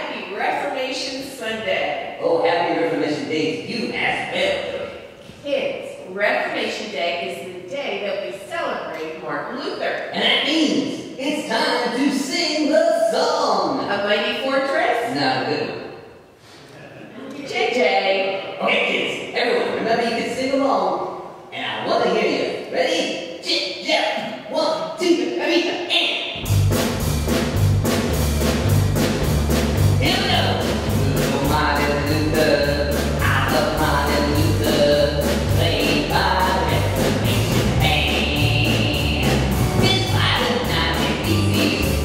happy Reformation Sunday. Oh, happy Reformation Day to you as well. Kids, Reformation Day is the day that we celebrate Martin Luther. And that means it's time to sing the song. A Mighty Fortress? Not a good one. JJ. Okay, kids, everyone, remember you can sing along. And I want to hear you. Ready? Chit, yeah. 1, 2, 3, and. Here we go. Oh, Martin Luther, I love Martin Luther, played by Reformation band. This violent night in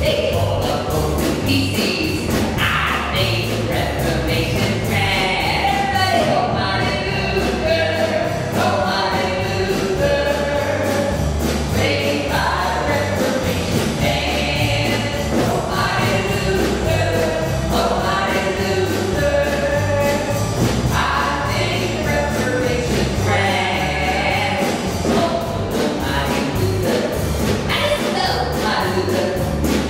they all up go to pieces. I made the Reformation grand. Everybody, oh, Martin Luther, oh, Martin Luther, played by Reformation band. Oh, Martin Luther, oh, Martin Luther, I made the Reformation grand. Oh, Martin Luther, I love Martin Luther,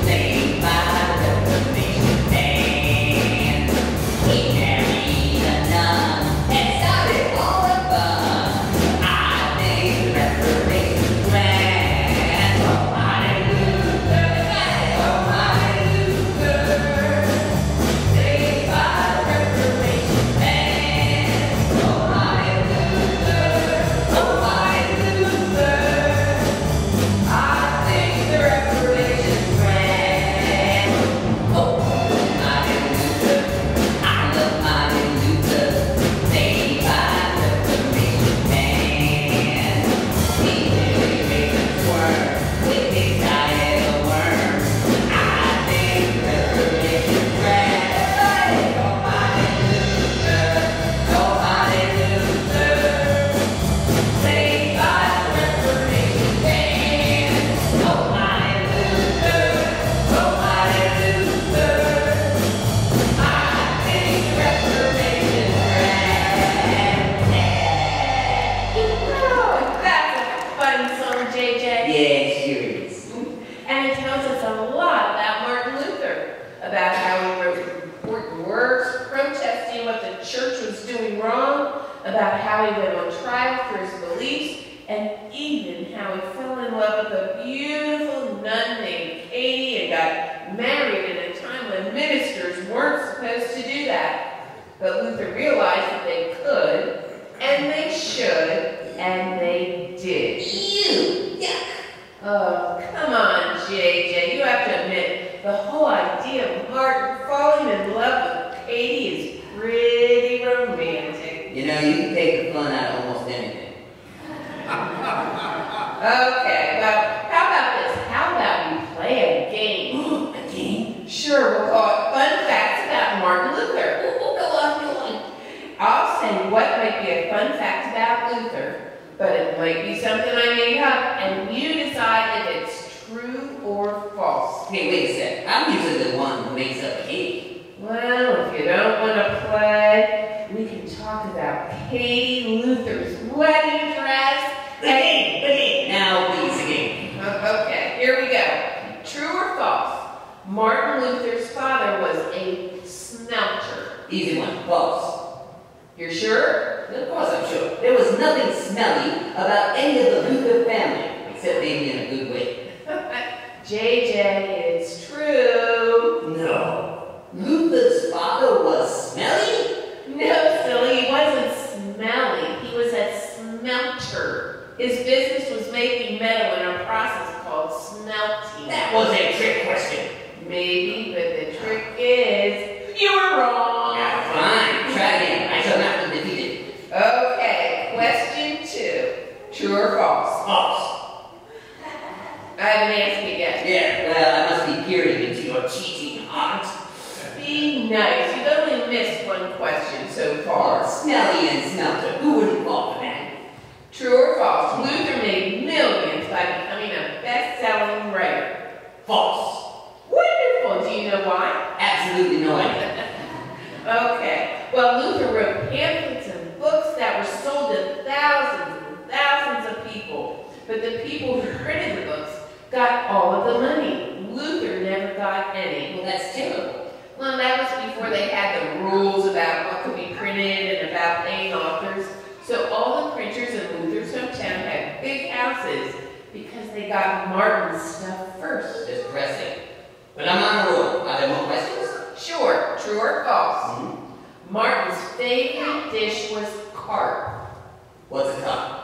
played by Reformation band. He married a nun and started all the fun. I made the Reformation grand. Oh, Martin Luther, oh, Martin Luther, played by Reformation band. Oh, Martin Luther, oh, Martin Luther, I made the Reformation grand. Oh, Martin Luther, I love Martin Luther, played by Reformation band. He really made us squirm with his diet of worms. I made the Reformation grand. Oh, Martin Luther, oh, Martin Luther, played by the Reformation band. Oh, Martin Luther, oh, Martin Luther, I made the Reformation grand. Oh, that's a fun song, JJ. Yeah, sure is. And it tells us a lot about Martin Luther, about how he wrote important works protesting what the church was doing wrong, about how he went on trial for his beliefs, and even how he fell in love with a beautiful nun named Katie and got married at a time when ministers weren't supposed to do that. But Luther realized that they could, and they should, and they did. Ew, yuck. Oh, come on, JJ. You have to admit, the whole idea of Martin falling in love with Katie is pretty romantic. You know, you can take the fun out of almost anything. Okay, well, how about this? How about we play a game? A game? Sure, we'll call it Fun Facts About Martin Luther. Oh, go on. I'll say what might be a fun fact about Luther, but it might be something I made up, and you decide if it's true or false. Hey, wait a sec. I'm usually the one who makes up a game. Well, if you don't want to play, we can talk about Katie Luther's wedding dress. The game. Now, please, the game. Okay, here we go. True or false? Martin Luther's father was a smelter. Easy one. False. You're sure? Of course I'm sure. There was nothing smelly about any of the Luther family, except maybe in a good way. JJ, it's true. No. Luther's father was smelly? No, silly, he wasn't smelly. He was a smelter. His business was making metal in a process called smelting. That was a trick question. Maybe, but the trick is, you were wrong. Yeah, fine. Try again. I shall not be defeated. Okay, question 2. True or false? False. I haven't asked you yet. Yeah, well, I must be peering into your cheating heart. Be nice. You've only missed one question so far. Smelly and smelter. Who wouldn't fall for that? True or false? Luther made millions by becoming a best-selling writer. False. Wonderful. Do you know why? Absolutely no idea. Okay. Well, Luther wrote pamphlets and books that were sold to thousands and thousands of people. But the people who printed the books got all of the money. Luther never got any. Well, that's terrible. Well, that was before rules about what could be printed and about paying authors. So all the printers in Luther's hometown had big houses because they got Martin's stuff first. It's pressing. But I'm on a roll. Are there more questions? Sure, true or false? Martin's favorite dish was carp. What's a carp?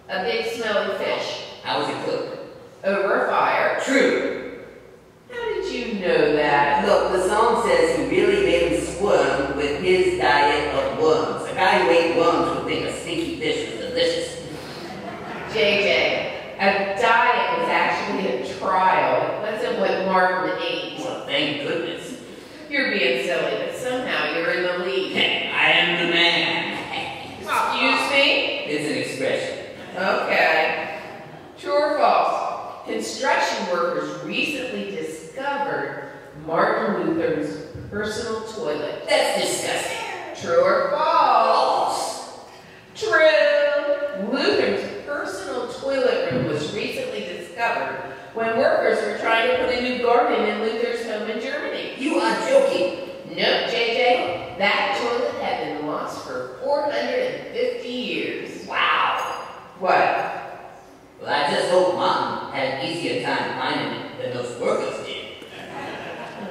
A big smelly fish. How was it cooked? Over a fire. True. How did you know that? Look, the song says he really made him squirm with his diet of worms. A guy who ate worms would think a stinky fish was delicious. JJ, a diet was actually a trial. It wasn't what Martin ate. Well, thank goodness. You're being silly, but somehow you're in the lead. I am the man. Excuse me? It's an expression. Okay. True or false? Construction workers recently discovered Martin Luther's personal toilet. That's disgusting. True or false? False. True. Luther's personal toilet room was recently discovered when workers were trying to put a new garden in Luther's home in Germany. You are joking. Nope, JJ. That toilet had been lost for 450 years. Wow. What? Well, I just hope Martin had an easier time finding it than those workers did.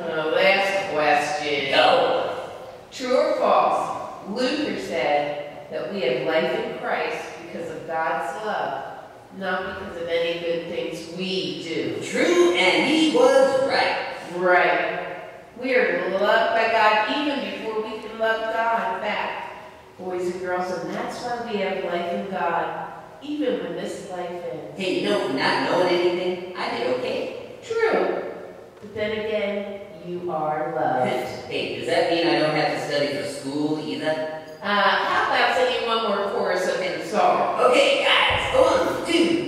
Last question. No. True or false? Luther said that we have life in Christ because of God's love, not because of any good things we do. True, and he was right. Right. We are loved by God even before we can love God back, boys and girls, and that's why we have life in God, even when this life ends. Hey, you know, for not knowing anything, I did okay. True. But then again, you are loved. Hey, does that mean I don't have to study for school either? How about singing one more chorus of the song? Okay, guys, 1, 2,